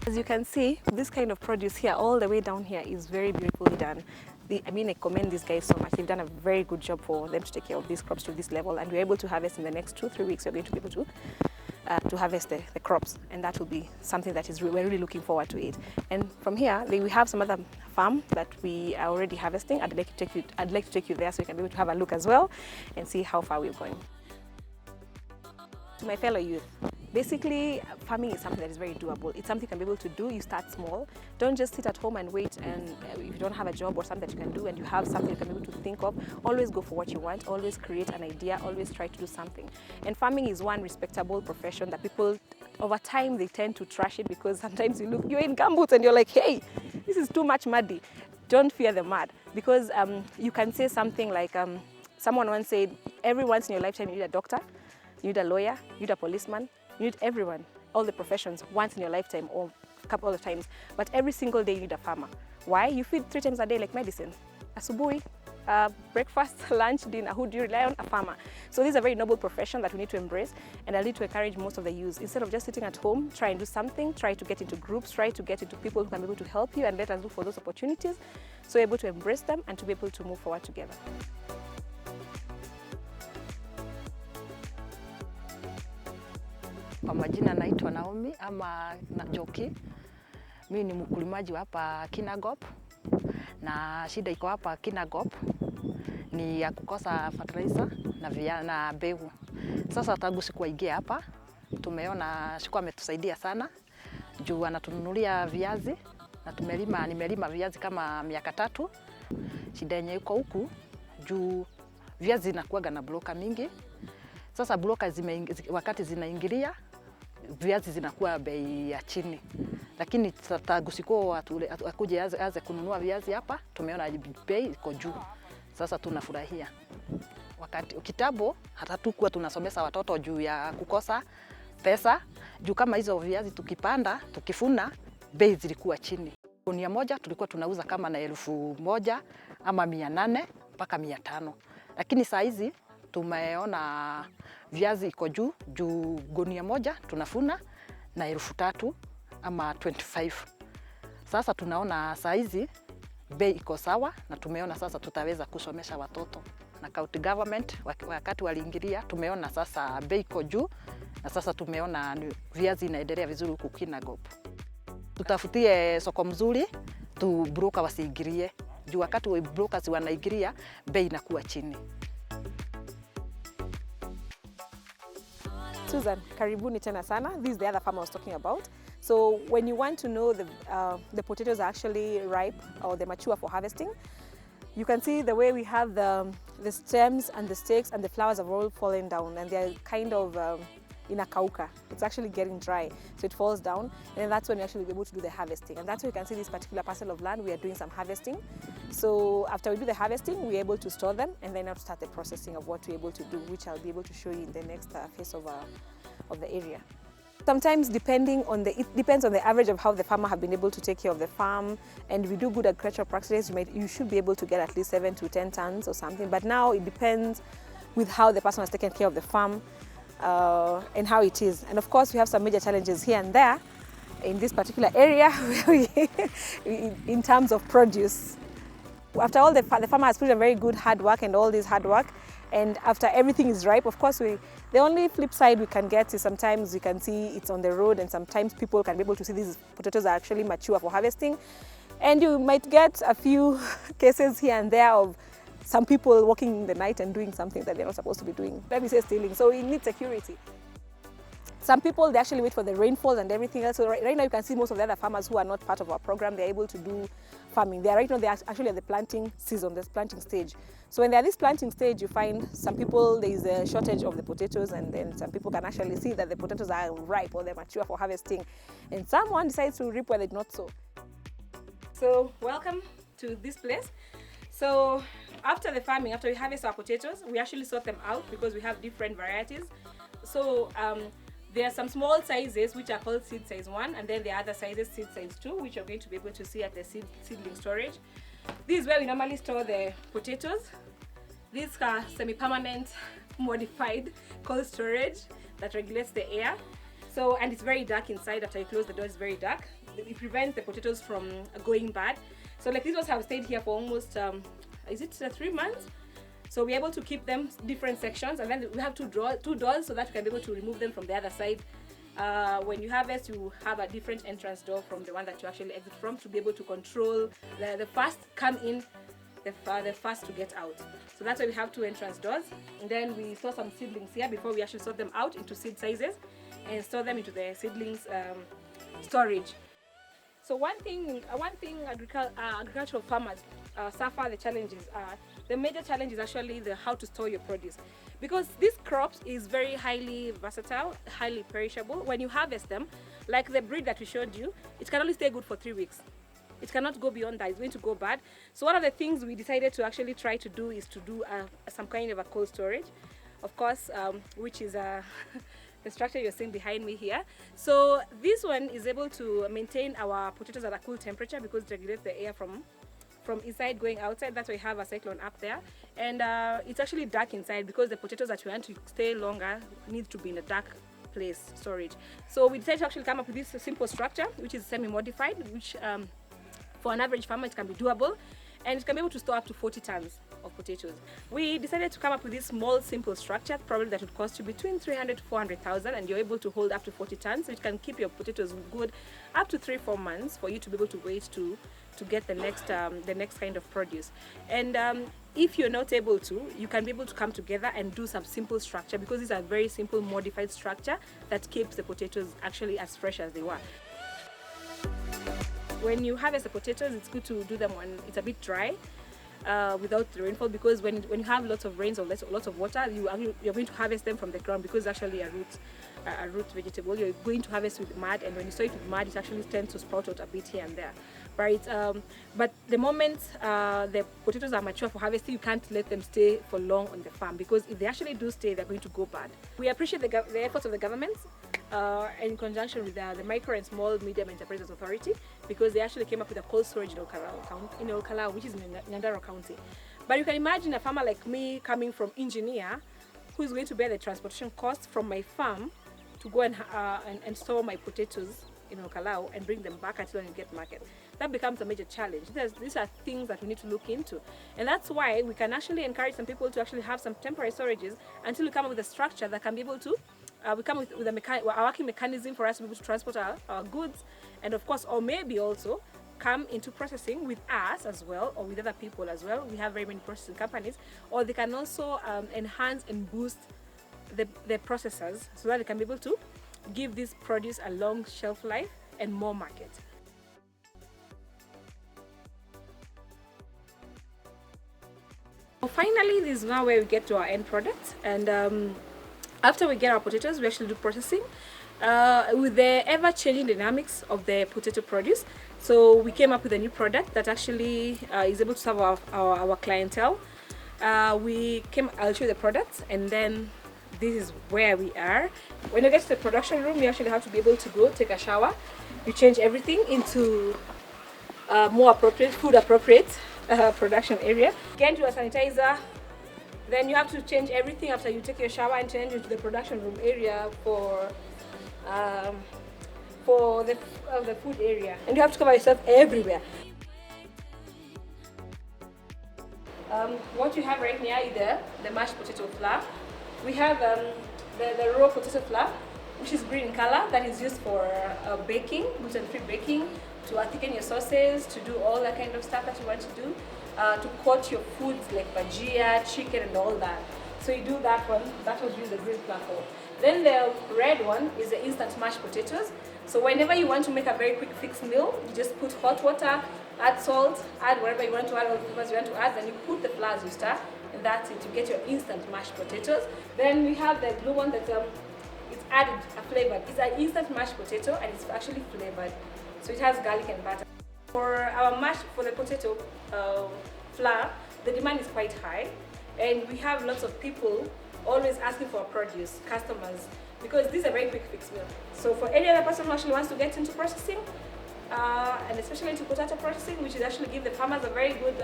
As you can see, this kind of produce here, all the way down here, is very beautifully done. I commend these guys so much. They've done a very good job for them to take care of these crops to this level, and we're able to harvest in the next 2-3 weeks. We're going to be able to harvest the crops, and that will be something that we're really looking forward to it. And from here, we have some other farm that we are already harvesting. I'd like to take you there so you can be able to have a look as well and see how far we're going. To my fellow youth, basically, farming is something that is very doable. It's something you can be able to do. You start small. Don't just sit at home and wait, and if you don't have a job or something that you can do and you have something you can be able to think of, always go for what you want, always create an idea, always try to do something. And farming is one respectable profession that people, over time, they tend to trash it because sometimes you're in gumboots and you're like, hey, this is too much muddy. Don't fear the mud, because you can say something like, someone once said, every once in your lifetime you need a doctor, you need a lawyer, you need a policeman, you need everyone, all the professions, once in your lifetime or a couple of times. But every single day you need a farmer. Why? You feed 3 times a day like medicine. Asubuhi, breakfast, lunch, dinner. Who do you rely on? A farmer. So this is a very noble profession that we need to embrace, and I need to encourage most of the youth. Instead of just sitting at home, try and do something, try to get into groups, try to get into people who can be able to help you, and let us look for those opportunities so we're able to embrace them and to be able to move forward together. Kwa majina naitwa Naomi ama Njoki. Mimi ni mkulimaji wa hapa Kinangop, na shida iko hapa Kinangop ni ya kukosa fertilizer na mbegu. Sasa tangu sikuingia hapa tumeona Shiko ametusaidia sana juu anatununulia viazi, na nimelima viazi kama miaka 3. Shida yenye iko huku juu viazi zinakuwa na bloka mingi. Sasa bloka wakati zinaingilia viazi zinakuwa bei ya chini, lakini tangu Shiko akuje aze kununua viazi hapa tumeona bei iko juu. Sasa tunafurahia. Wakati kitambo hata tukua tunasomesa watoto juu ya kukosa pesa, juu kama hizo viazi tukipanda tukifuna bei zilikuwa chini. Gunia moja tulikuwa tunauza kama na 1,000 ama 800 mpaka 500, lakini saa hizi tumeona viazi iko juu gunia moja tunafuna na 3,000 ama 25. Sasa tunaona saa hizi bei iko sawa, na tumeona sasa tutaweza kusomesha watoto, na county government wakati waliingilia tumeona sasa bei iko juu, na sasa tumeona viazi inaendelea vizuri huku Kinangop. Tutafutie soko mzuri tu broker wasiingilie, juu wakati wa brokers wanaingilia bei inakuwa chini. Susan, karibuni tena sana. This is the other farm I was talking about. So when you want to know the potatoes are actually ripe or they're mature for harvesting, you can see the way we have the stems and the stakes and the flowers have all fallen down, and they're kind of inakauka. It's actually getting dry, so it falls down, and that's when we're actually able to do the harvesting. And that's why you can see this particular parcel of land, we are doing some harvesting. So after we do the harvesting, we're able to store them and then start the processing of what we're able to do, which I'll be able to show you in the next phase of the area. Sometimes it depends on the average of how the farmer have been able to take care of the farm, and we do good agricultural practices, you should be able to get at least 7 to 10 tons or something. But now it depends with how the person has taken care of the farm and how it is. And of course we have some major challenges here and there in this particular area in terms of produce. After all, the farmer has put in very good hard work and all this hard work, and after everything is ripe, of course the only flip side we can get is sometimes you can see it's on the road, and sometimes people can be able to see these potatoes are actually mature for harvesting, and you might get a few cases here and there of some people walking in the night and doing something that they're not supposed to be doing. Let me say stealing. So we need security. Some people, they actually wait for the rainfall and everything else. So right now you can see most of the other farmers who are not part of our program, they're able to do farming. Right now they're actually at the planting season, this planting stage. So when they're at this planting stage, you find some people, there is a shortage of the potatoes, and then some people can actually see that the potatoes are ripe or they're mature for harvesting. And someone decides to reap where they're not so. So welcome to this place. So after the farming, after we harvest our potatoes, we actually sort them out because we have different varieties. So there are some small sizes which are called seed size 1, and then there are other sizes, seed size 2, which you're going to be able to see at the seedling storage. This is where we normally store the potatoes. These are semi-permanent modified cold storage that regulates the air. So, and it's very dark inside. After you close the door, it's very dark. It prevents the potatoes from going bad. So like these ones have stayed here for almost, is it 3 months? So we're able to keep them different sections, and then we have two doors so that you can be able to remove them from the other side. When you harvest, you have a different entrance door from the one that you actually exit from to be able to control the first come in, the first to get out. So that's why we have 2 entrance doors. And then we store some seedlings here before we actually sort them out into seed sizes and store them into the seedlings storage. So one thing agricultural farmers suffer the challenges. The major challenge is actually how to store your produce, because this crop is very highly versatile, highly perishable. When you harvest them, like the breed that we showed you, it can only stay good for 3 weeks. It cannot go beyond that. It's going to go bad. So one of the things we decided to actually try to do is to do some kind of a cold storage, of course, which is the structure you're seeing behind me here. So this one is able to maintain our potatoes at a cool temperature because it regulates the air from inside going outside. That's why we have a cyclone up there, and it's actually dark inside because the potatoes that we want to stay longer need to be in a dark place storage. So we decided to actually come up with this simple structure, which is semi-modified, which for an average farmer it can be doable, and it can be able to store up to 40 tons of potatoes. We decided to come up with this small simple structure, probably that would cost you between 300 to 400,000, and you're able to hold up to 40 tons, so it can keep your potatoes good up to 3-4 months for you to be able to wait to get the next kind of produce. And if you're not able to, you can be able to come together and do some simple structure, because these are very simple modified structure that keeps the potatoes actually as fresh as they were. When you harvest the potatoes, it's good to do them when it's a bit dry, without the rainfall, because when you have lots of rains or lots of water, you're going to harvest them from the ground, because it's actually a root vegetable. You're going to harvest with mud, and when you sow it with mud, it actually tends to sprout out a bit here and there. Right? But the moment the potatoes are mature for harvesting, you can't let them stay for long on the farm, because if they actually do stay, they're going to go bad. We appreciate the efforts of the government in conjunction with the Micro and Small Medium Enterprises Authority, because they actually came up with a cold storage in Olkalau, which is in Nyandarua County. But you can imagine a farmer like me coming from Engineer, who is going to bear the transportation costs from my farm to go and store my potatoes in Olkalau and bring them back until you get market. That becomes a major challenge. These are things that we need to look into, and that's why we can actually encourage some people to actually have some temporary storages until we come up with a structure that can be able to we come with a working mechanism for us to be able to transport our goods, and of course, or maybe also come into processing with us as well, or with other people as well. We have very many processing companies, or they can also enhance and boost the processors so that they can be able to give this produce a long shelf life and more market. Finally, this is now where we get to our end product, and after we get our potatoes, we actually do processing with the ever-changing dynamics of the potato produce. So we came up with a new product that actually is able to serve our clientele. I'll show you the products, and then this is where we are. When you get to the production room, you actually have to be able to go take a shower. You change everything into more appropriate, food appropriate production area. Get into a sanitizer. Then you have to change everything after you take your shower and change into the production room area for the food area. And you have to cover yourself everywhere. What you have right here is the mashed potato flour. We have the raw potato flour, which is green in color, that is used for baking, gluten-free baking, to thicken your sauces, to do all that kind of stuff that you want to do, to coat your foods like bhajia, chicken, and all that. So you do that one. That was used the green flour for. Then the red one is the instant mashed potatoes. So whenever you want to make a very quick fix meal, you just put hot water, add salt, add whatever you want to add, all the flavors you want to add, then you put the flour as you stir, and that's it. You get your instant mashed potatoes. Then we have the blue one that it's added a flavor. It's an instant mashed potato, and it's actually flavored. So it has garlic and butter. For our for the potato flour, the demand is quite high, and we have lots of people always asking for produce, customers, because this is a very quick fix meal. So for any other person who actually wants to get into processing, and especially into potato processing, which is actually give the farmers a very good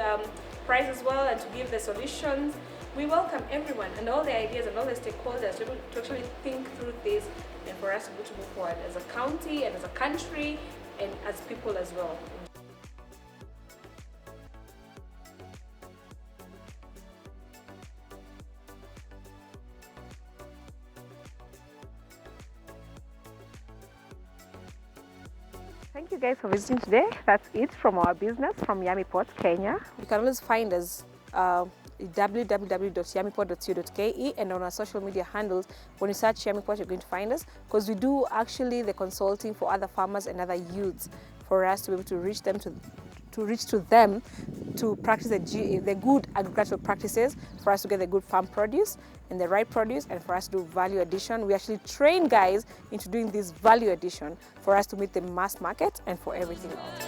price as well, and to give the solutions, we welcome everyone and all the ideas and all the stakeholders to actually think through this, and for us to move forward as a county and as a country and as people as well. Thank you guys for visiting today. That's it from our business from Yummy Pot, Kenya. You can always find us www.yummypot.co.ke, and on our social media handles, when you search Yummy Pot, you're going to find us, because we do actually the consulting for other farmers and other youths, for us to be able to reach them to practice the good agricultural practices, for us to get the good farm produce and the right produce, and for us to do value addition. We actually train guys into doing this value addition for us to meet the mass market and for everything else.